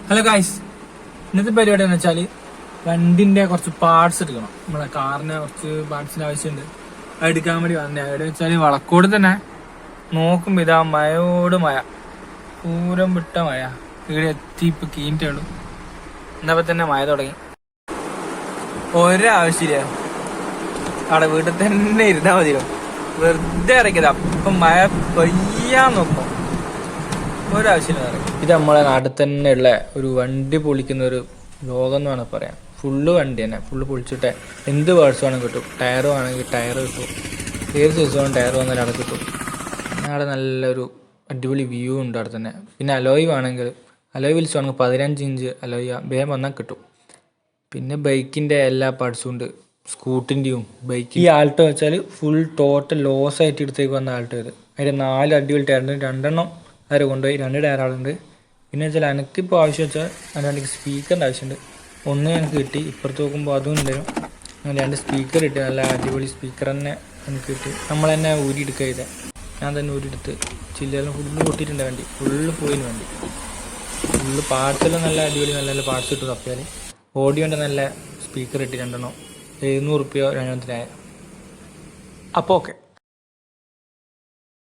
Hello guys, ഇന്നത്തെ പരിപാടി എന്ന് വെച്ചാൽ വണ്ടിന്റെ കുറച്ച് പാർട്സ് എടുക്കണം. നമ്മളെ കാറിന് കുറച്ച് പാർട്സിന് ആവശ്യമുണ്ട്. അത് എടുക്കാൻ വേണ്ടി വന്നേ. എവിടെ വെച്ചാൽ വളക്കോട് തന്നെ നോക്കുമ്പോ ഇതാ മഴയോട് മഴ, പൂരം വിട്ട മഴ. ഇവിടെ എത്തി ഇപ്പൊ കീഞ്ഞിട്ടേ ഉള്ളൂ. എന്നപ്പോ തന്നെ മഴ തുടങ്ങി. ഒരാവശ്യമില്ല, അവിടെ വീട്ടിൽ തന്നെ ഇരുന്നാ മതിയോ, വെറുതെ ഇറക്കിയതാ. ഇപ്പൊ മഴ പെയ്യാൻ നോക്കും, ഒരാവശ്യമില്ല. ഇത് നമ്മളെ നാട്ടിൽ തന്നെ ഉള്ള ഒരു വണ്ടി പൊളിക്കുന്ന ഒരു ലോകം എന്ന് വേണമെങ്കിൽ പറയാം. ഫുള്ള് വണ്ടി തന്നെ, ഫുള്ള് പൊളിച്ചിട്ട് എന്ത് വേർഡ്സ് വേണമെങ്കിൽ കിട്ടും. ടയർ വേണമെങ്കിൽ ടയർ കിട്ടും, ഏത് സൈസ് വേണം ടയർ വന്നാൽ അവിടെ കിട്ടും. അവിടെ നല്ലൊരു അടിപൊളി വ്യൂ ഉണ്ട് അവിടെ തന്നെ. പിന്നെ അലോയ് വേണമെങ്കിൽ അലോയ് വിൽസ് വേണമെങ്കിൽ 15 ഇഞ്ച് അലോയ് വേഗം വന്നാൽ കിട്ടും. പിന്നെ ബൈക്കിൻ്റെ എല്ലാ പാർട്സും ഉണ്ട്, സ്കൂട്ടിൻ്റെയും ബൈക്ക്. ഈ ആൾട്ടോ വെച്ചാൽ ഫുൾ ടോട്ടൽ ലോസ് ആയിട്ട് എടുത്തേക്ക് വന്ന ആൾട്ടോ ഇത്. അതിൻ്റെ 4 അടിപൊളി ടയറുണ്ട്, 2 അവരെ കൊണ്ടുപോയി 2 ടയറാളുണ്ട്. പിന്നെ വെച്ചാൽ എനിക്കിപ്പോൾ ആവശ്യം വെച്ചാൽ അതിന് സ്പീക്കറിൻ്റെ ആവശ്യമുണ്ട്. ഒന്ന് എനിക്ക് കിട്ടി, ഇപ്പുറത്ത് നോക്കുമ്പോൾ അതും ഉണ്ടായിരുന്നു. അങ്ങനെ 2 സ്പീക്കർ കിട്ടി, നല്ല അടിപൊളി സ്പീക്കർ തന്നെ എനിക്ക് കിട്ടി. നമ്മൾ തന്നെ ഊരിയെടുക്കുക ചെയ്തേ, ഞാൻ തന്നെ ഊരിയെടുത്ത്. ചില്ലെല്ലാം ഫുള്ള് പൊട്ടിയിട്ടുണ്ട്, വണ്ടി ഫുള്ള് പോയിന്. വണ്ടി ഫുള്ള് പാർട്സെല്ലാം നല്ല അടിപൊളി നല്ല നല്ല പാർട്സ് കിട്ടും. തപ്പിയാൽ ഓഡിയോൻ്റെ നല്ല സ്പീക്കർ കിട്ടി 2 700 രൂപയോ 2,000. അപ്പോൾ ഓക്കെ.